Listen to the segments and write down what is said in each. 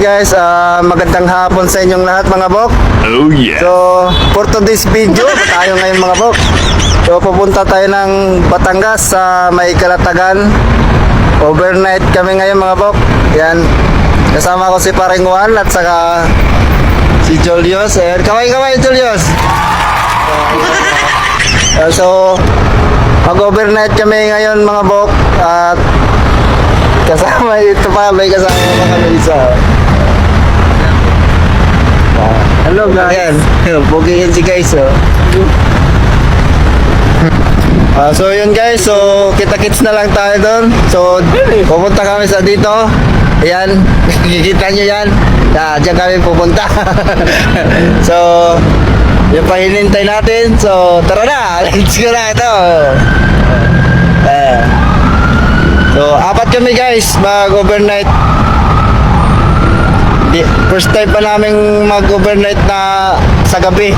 guys, magandang hapon sa inyong lahat mga bok. Oh yeah. So, for today's video, tayo ngayon mga bok. So, pupunta tayo ng Batangas sa May Kalatagan. Overnight kami ngayon mga bok. Yan. Kasama ko si Paring Juan at saka si Julius. Kaway-kaway Julius. So, mag-overnight kami ngayon mga bok. At kasama ito pa, may kasama pa kami isa. Hello guys. Ayan, bugingin si guys oh. So yun guys, so kita-kits na lang tayo doon. So pupunta kami sa dito. Ayan, kikita nyo yan. Diyan kami pupunta. So yung pahinintay natin. So tara na, let's go na ito. So, apat kami guys, mag-overnight. First time pa namin mag-overnight na sa gabi.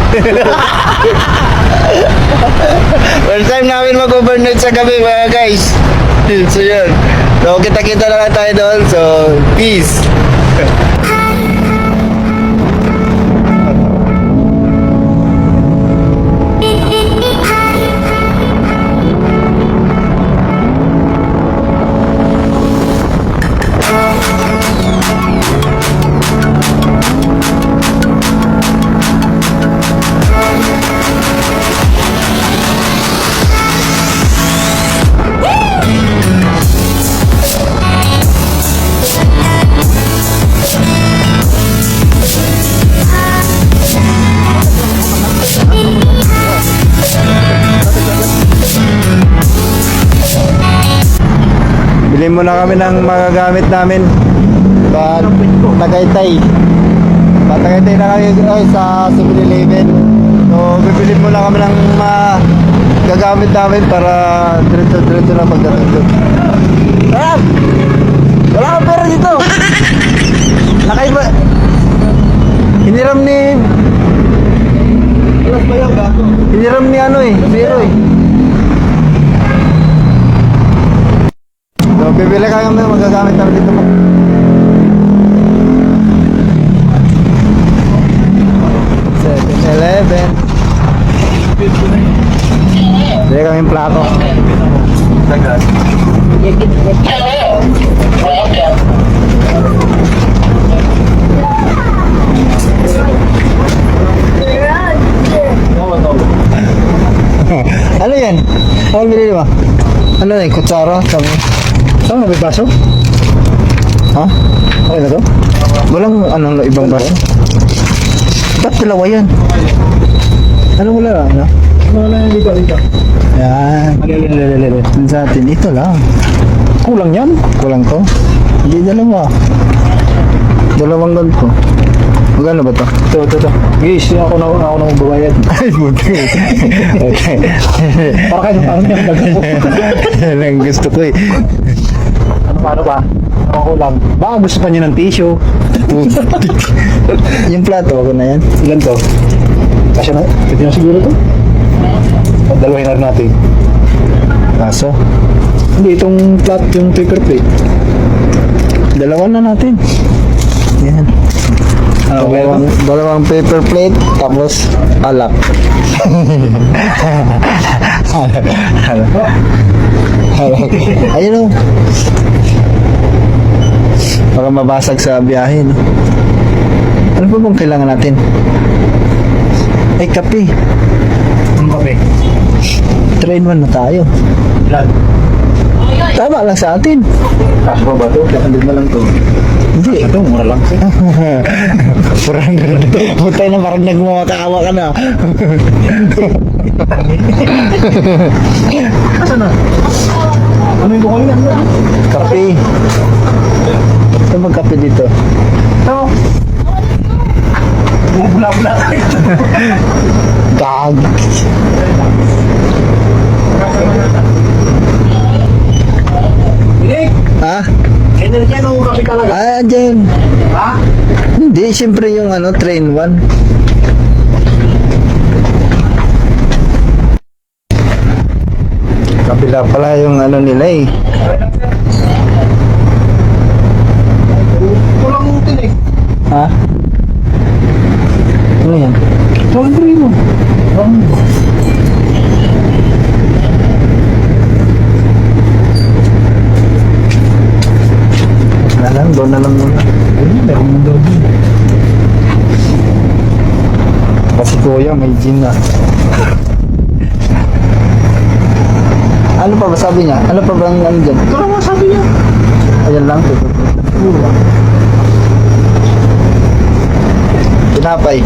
First time namin mag-overnight sa gabi mga guys. So, yun. So, kita-kita na lang tayo doon. So, peace. Bilhin muna kami ng mga gamit namin. Tagaytay. Tagaytay na kami sa 7-Eleven. So, bibili muna kami ng mga gagamit namin para diretso na pagdating doon. Ayan! Wala kang pera dito! Nakaiba... Hiniram ni... Hiniram ni ano eh, Zero eh. So, bibili kayo ng magagamit namin dito po. Eleven. Bili kami yung plato. Ano yan? Ano binili mo? Ano yan? Kutsara? Saan may baso? Ha? Okay na to? Walang anong ibang baso? Ba't dalawa yan? Ano wala lang? No? Wala yan dito. Yan. Sa atin, ito lang. Kulang yan? Kulang to? Hindi dalawa. Dalawang ganito. Magkano ba to? Ito. Guys, ako na magbabayad. Ay, buti. Okay. Para kayo parang yung gagawin mo. Yan ang gusto ko eh. Paano ba? Ang kulang. Baka gusto pa niyo ng tissue. Yung plato, ako na yan. Ilan to? Kasi na, pwede na siguro to? Dalawahin na rin natin. Kaso? Hindi, itong plat, yung paper plate. Dalawa na natin. Yan. Dalawang paper plate, tapos alak. Ayun o. Baka mabasag sa biyahe, no? Ano pa bang kailangan natin? Ay, kape. Anong kape? 3-in-1 na tayo. Ilan? Tama lang sa atin. Kaso ba ito? Kakandid na lang ito. Hindi. Ito, mura lang. Purang gano'n. Putay na parang nagmamakaawa ka na. Asa na? Ano yung kukunin? Kape. Ito magkape dito. Ito. Bula-bula. Gag. Ha? Energy ano kape ka lang? Ah, dyan. Ha? Hindi, siyempre yung ano, train 1. Kabila pala yung ano nila eh. Kulang din eh. Ha? Ano yan? Laundry mo. Doon na lang muna. Ayun, meron mo daw din. Kasi kuya, may gin na. Ano pa ba sabi niya? Ano pa bang ano dyan? Ito lang sabi niya. Ayan lang. Tinapay.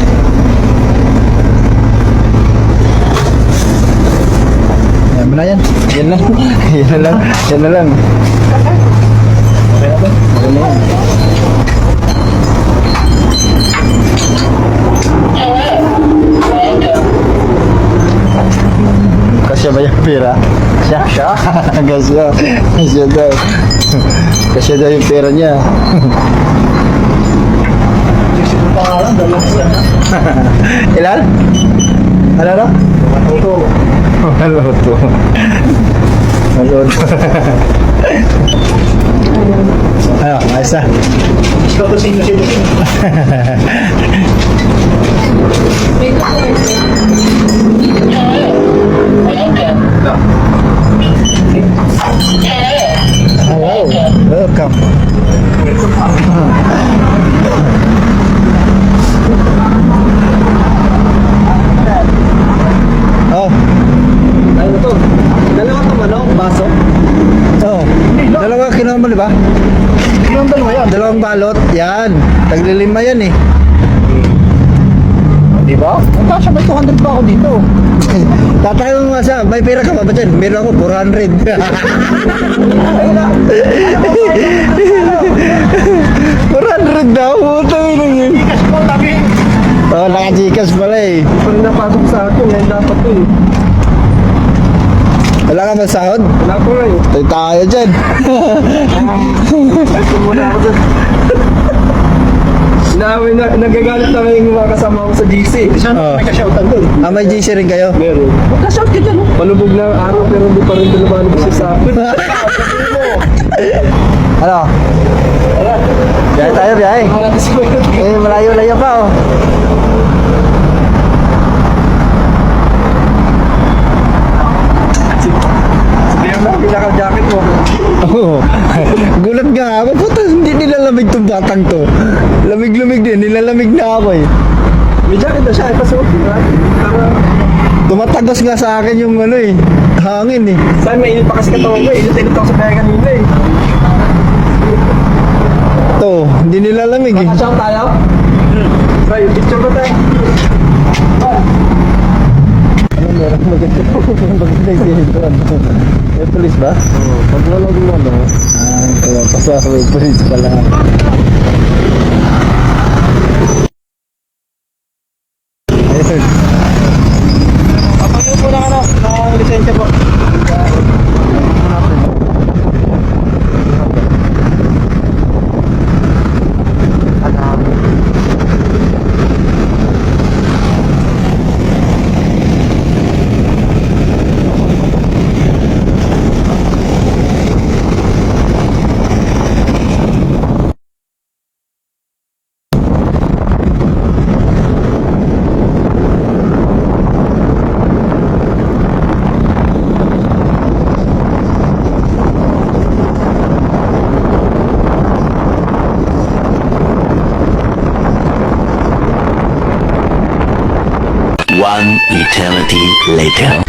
Ayan mo na yan. Yan lang. Yan na lang. Yan na lang. Okay na ba? Okay na yan. Kasya ba yung pera? Siya? Siya? Kasya. Kasya daw. Kasya daw yung pera niya. Isip mo pa nga lang, dalawang siya. Ilan? Ano na? Ito. Maluto. Maluto. Ano, ayos na. Ikaw to sino. Hello. Welcome. Oh. Ano to? Dalawa to ano? Baso? Oh. Dalawa kinuha mo, di ba? Yung dalawa yan. Dalawang balot. Yan. Taglilima yan eh. Di ba? Ang kasya, may 200 pa ako dito. Tatayo mo nga siya. May pera ka ba ba dyan? Meron ako 400. 400 daw. Utang ina yun. Cash mo, tabi. Oh, naka-Gcash pala eh. Pag napasok sa akin, ngayon dapat to eh. Wala ka ba sahod? Wala ko nga eh. Tayo tayo dyan. Ay, muna ako dun. Nagagalit na yung mga kasama ko sa GC. Siya Oh. may ka-shoutan dun. Ah, may GC rin kayo? Meron. Magka-shout ka dyan, oh. Malubog na ang araw pero hindi pa rin lumalabas siya sa akin. Ano? Biyahe tayo, biyahe. Eh, malayo-layo pa oh. Sabihan mo, pinaka-jacket mo. Oo. Gulat nga ako. Puta, hindi nilalamig tong batang to. Lamig-lamig din. Nilalamig na ako eh. May jacket na siya, ipasuot mo. Para, Tumatagos nga sa akin yung ano eh. Hangin eh. saan may init pa kasi katawan ko eh. Init ako sa kaya kanina eh. To, hindi nilalamig eh. Shout tayo? Bye, picture ba tayo? Ano meron maganda yung dito. May police ba? Oo, pag wala din mo, no? Ah, kaya pasok may police pala. Ayun. Papayo po na ano, ng lisensya po. One eternity later.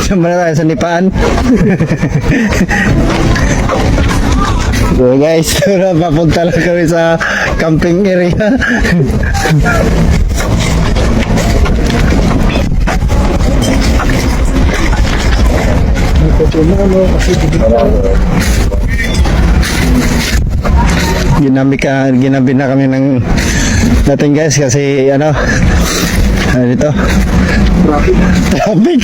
Saan ba na tayo? Sa Nipaan? So guys, papunta lang kami sa camping area. Ginabi na kami ng dating guys kasi ano Ano dito? Traffic.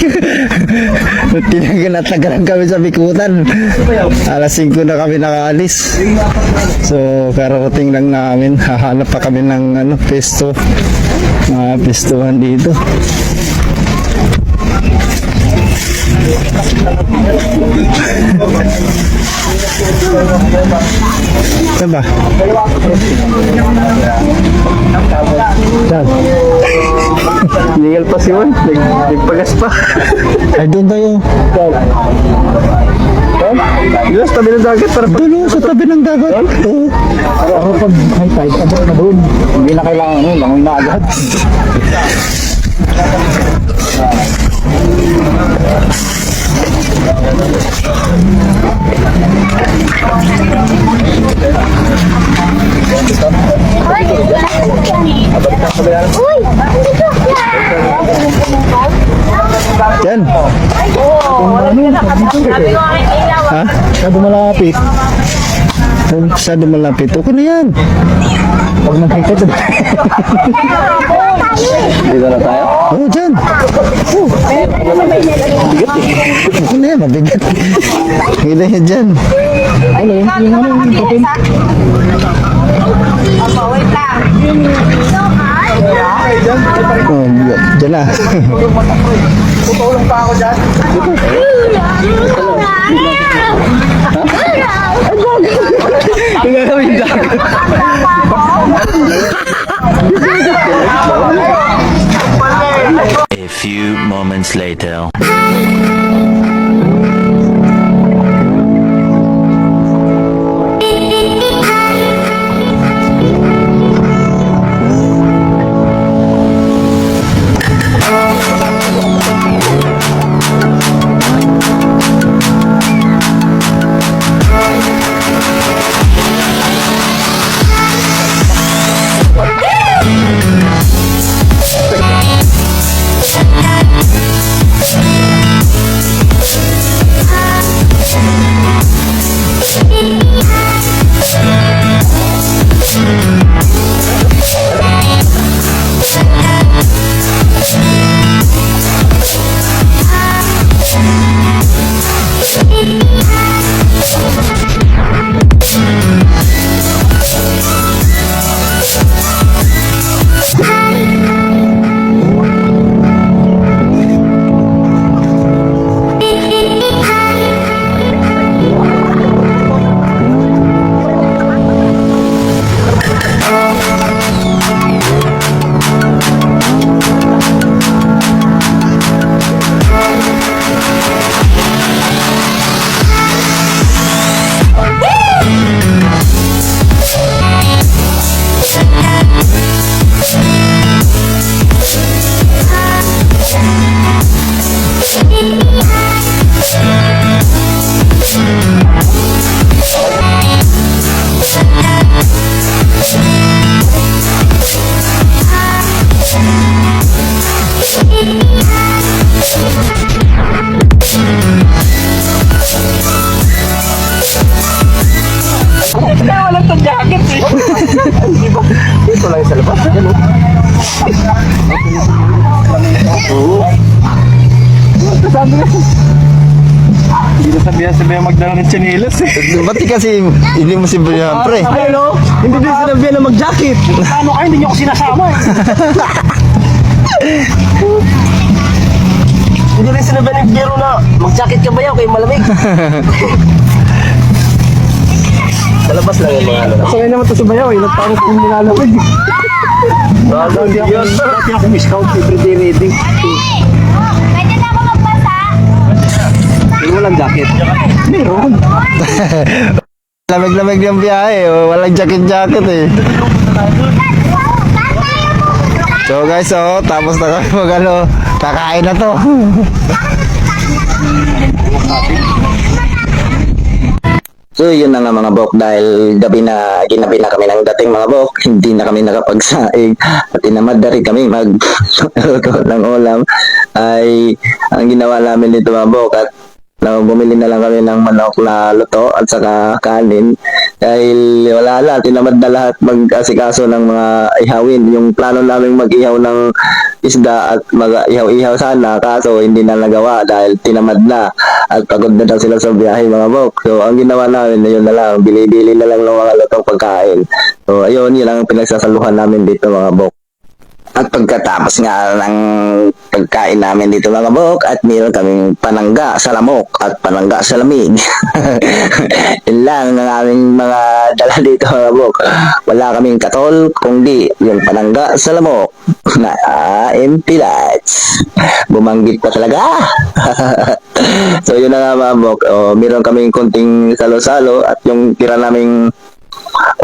Tinagalan kami sa Bikutan. Alas 5 na kami nakaalis. So, kararating lang namin. Hahanap pa kami ng pesto. Mga pestuhan dito. Saan ba? Legal pa si Juan. Nagpagas pa. Ay, doon tayo. Yes, tabi ng dagat para pag... Doon sa tabi ng dagat. Oo. Ako pag high tide, abot na doon. Hindi na kailangan langoy na agad. Yan. Ha? Masyado malapit. Masyado malapit. Okay na yan. Pag nag-high tide, dito na tayo. Oo, dyan. Okay na yan, mabigat. Hindi na yan dyan. Ano yun? Yung putin. Oh, dyan na. Tutulong pa ako dyan. Yung gagawin dagat. A few moments later. Wala itong jacket eh. Dito lang sa labas. Yan o. Sabi nga. Hindi na sabihan magdala ng tsinelas eh. Ba't kasi hindi mo simplihan, pre? Ayun o. Hindi din sinabihan na mag-jacket. Paano kayo? Hindi nyo ako sinasama eh. Hindi rin sinabihan ng biro na mag-jacket ka ba yaw kayo malamig? Sa labas lang yung mga ano. Sanay naman ito sa bayaw eh. Nagparang kung nilalamig. Dati ako scout everyday reading. Pwede na ako magpasa? Hindi walang jacket. Meron. Lamig-lamig yung biyahe. Walang jacket-jacket eh. So guys, tapos na kami kakain na to. So yun na nga mga bok, dahil ginabi na kami ng dating mga bok, hindi na kami nakapagsaing at tinamad na rin kami magluto ng ulam. Ay ang ginawa namin dito mga bok, at bumili na lang kami ng manok na luto at saka kanin. Dahil wala na, tinamad na lahat mag-asikaso ng mga ihawin. Yung plano namin mag-ihaw ng isda at mag-ihaw-ihaw sana, kaso hindi na nagawa dahil tinamad na at pagod na daw sila sa biyahe mga bok. So ang ginawa namin, yun na lang, bili-bili na lang ng mga lutong pagkain. So ayun, yun ang pinagsasaluhan namin dito mga bok. At pagkatapos nga ng pagkain namin dito mga bok, at meron kaming panangga sa lamok at panangga sa lamig. Yun lang ang aming mga dala dito mga bok. Wala kaming katol, kundi yung panangga sa lamok na MP Lights. Bumanggit pa talaga. So yun na nga mga bok. Meron kaming konting salo-salo at yung tira naming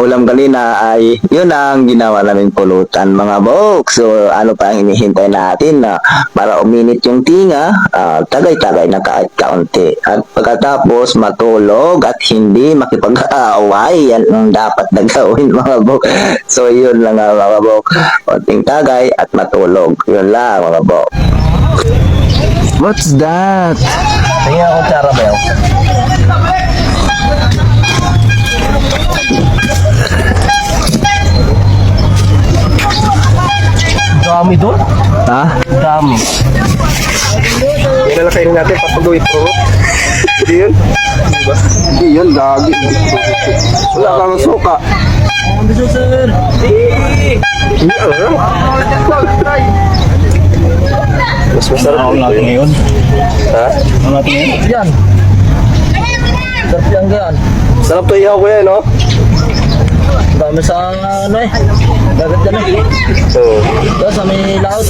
ulam kanina ay yun ang ginawa namin pulutan mga bok. So ano pa ang hinihintay natin na para uminit yung tinga, tagay-tagay na kahit kaunti at pagkatapos matulog at hindi makipag-aaway. Yan ang dapat na gawin mga bok. So yun lang mga bok, konting tagay at matulog, yun lang mga bok. What's that? Tingnan ako tsara ba yun? Dami doon. Ha? Dami. Yan na lang kainin natin, papagawin pro. Hindi yun? Diba? Hindi yun, lagi. Wala kang suka. Gusto sir. Hindi, mas masarap Ano dito natin yun. ngayon? Ha? Ano natin ngayon? Yan. Sarap yan gan. Sarap to ihaw ko yan, no? Dami sa ano eh. Dagat yan eh. Oo. Ito sa may laot.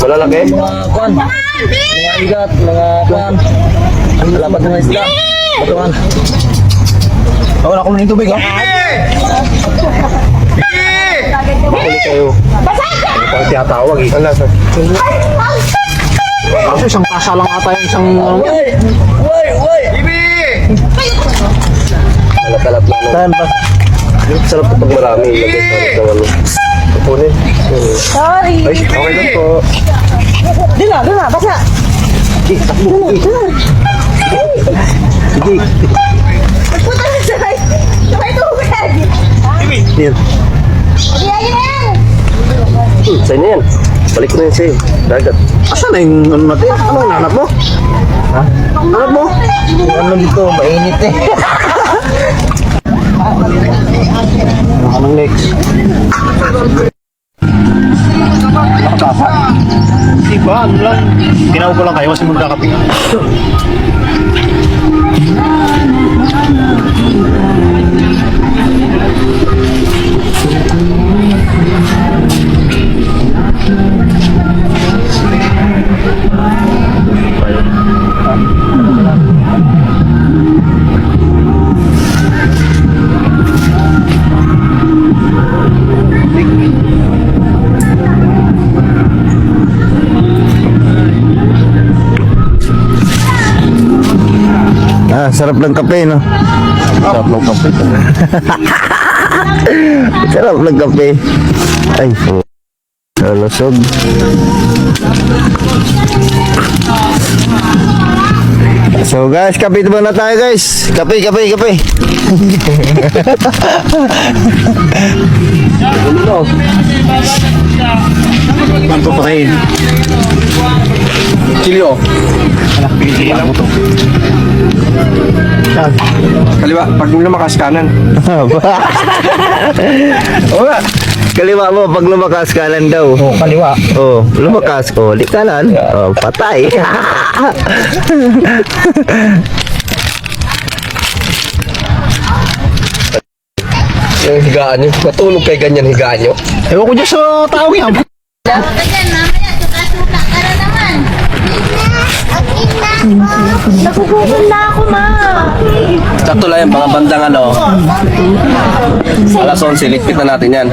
Malalaki? Mga kwan. Mga igat. Mga kwan. Lapat mga isda. Batuan. Wala ko ng tubig ha. Makulit kayo. Ano pang tiyatawag eh? Ano sa? Kasi isang kasa lang ata yung isang... Uy! Kalat-kalat lang. Saan ba? Sarap ito pag marami. Lagay sa ano. Kukunin. Sorry. Ay, okay lang po. Doon na, basta. Sige, takbo. Sige. Puta na siya. Sabay tubig. Yan. Hindi, ayun na yan. Sa'yo na yan. Balik ko na yan sa'yo. Dagat. Asan na yung ano natin? Ano yung hanap mo? Ha? Hanap mo? Ano dito? Mainit eh. Anong next? Di ba? Ano lang? Tinawag ko lang kayo kasi magkakapi. Sarap ng kape, no? Sarap ng kape. Sarap ng kape. Ay, lusog. So guys, kape muna tayo guys. Kape. Banto pa rin. Chilio. Pili lang ito. Kaliwa. Pag lumakas kanan. Oo nga. Kaliwa mo, pag lumakas kanan daw. Oh, kaliwa. Oh, lumakas. Oh, di kanan. Oh, patay. Yung higaan nyo. Matulog kay ganyan higaan nyo. Ewan ko dyan sa tao yan. Dapat ka dyan, mamaya, suka-suka ka na naman. Nagugugol na ako, ma. Sakto lang yan, mga bandang ano. Alas 11, ligpit na natin yan.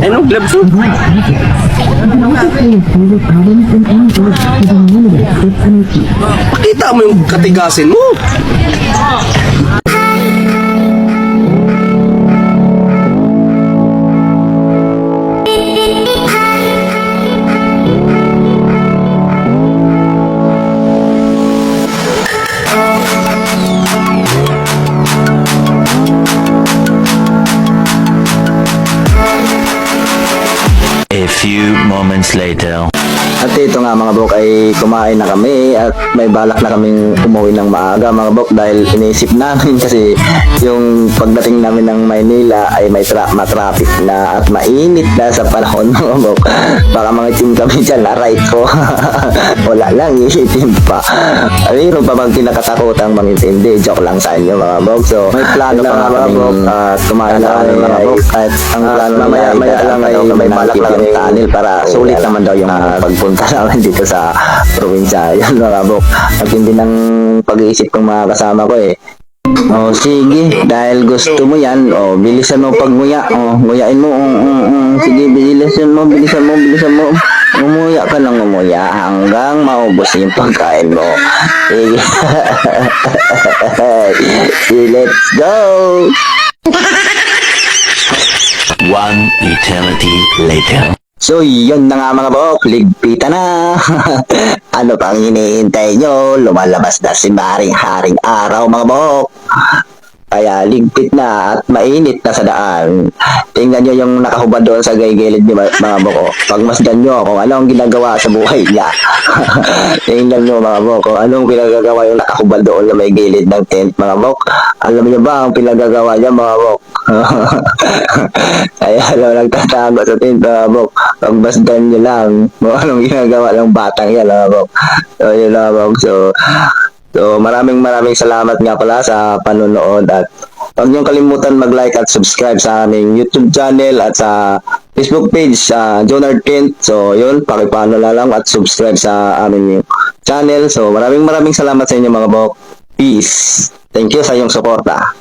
Ano, gloves mo? Pakita mo yung katigasin mo. few moments later. At ito nga mga bok ay kumain na kami at may balak na kaming umuwi ng maaga mga bok dahil iniisip namin kasi yung pagdating namin ng Maynila ay may matraffic na at mainit na sa panahon mga bok. Baka mga itim kami dyan na right ko. Wala lang, iitim pa. Mayroon pa bang kinakatakutang mangitim? Hindi, joke lang sa inyo mga bok. So may plano pa nga mga bok at kumain na kami mga bok. At ang plano mamaya lang ay may balak lang yung tunnel para sulit naman daw yung pagpunta namin dito sa probinsya. Yan mga bok. At hindi ng pag-iisip ng mga kasama ko eh. Oh, sige, dahil gusto mo yan, oh, bilisan mo pag-nguya. Oh, nguyain mo. Sige, bilisan mo. Umuya ka ng umuya hanggang maubos yung pagkain mo. Sige. Let's go! One eternity later. So, yun na nga mga bok, ligpitan na. Ano pang hinihintay nyo? Lumalabas na si Haring Araw mga bok. Kaya ligpit na at mainit na sa daan. Tingnan nyo yung nakahubad doon sa gilid ni mga bok. Pagmasdan nyo kung ano ang ginagawa sa buhay niya. Tingnan nyo mga bok kung anong pinagagawa yung nakahubad doon sa may gilid ng tent mga bok. Alam niyo ba ang pinagagawa niya mga bok? Kaya nagtatago sa tent mga bok. Pagmasdan nyo lang kung anong ginagawa ng batang yan mga bok. So yun mga bok. So maraming salamat nga pala sa panonood at huwag niyong kalimutan mag-like at subscribe sa aming YouTube channel at sa Facebook page sa Jonard Kent. So yun, pakipano na lang at subscribe sa aming channel. So maraming salamat sa inyo mga bok. Peace. Thank you sa iyong suporta.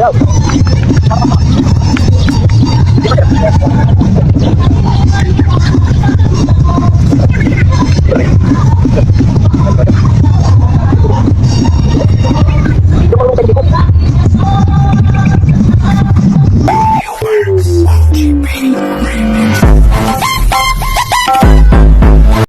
up.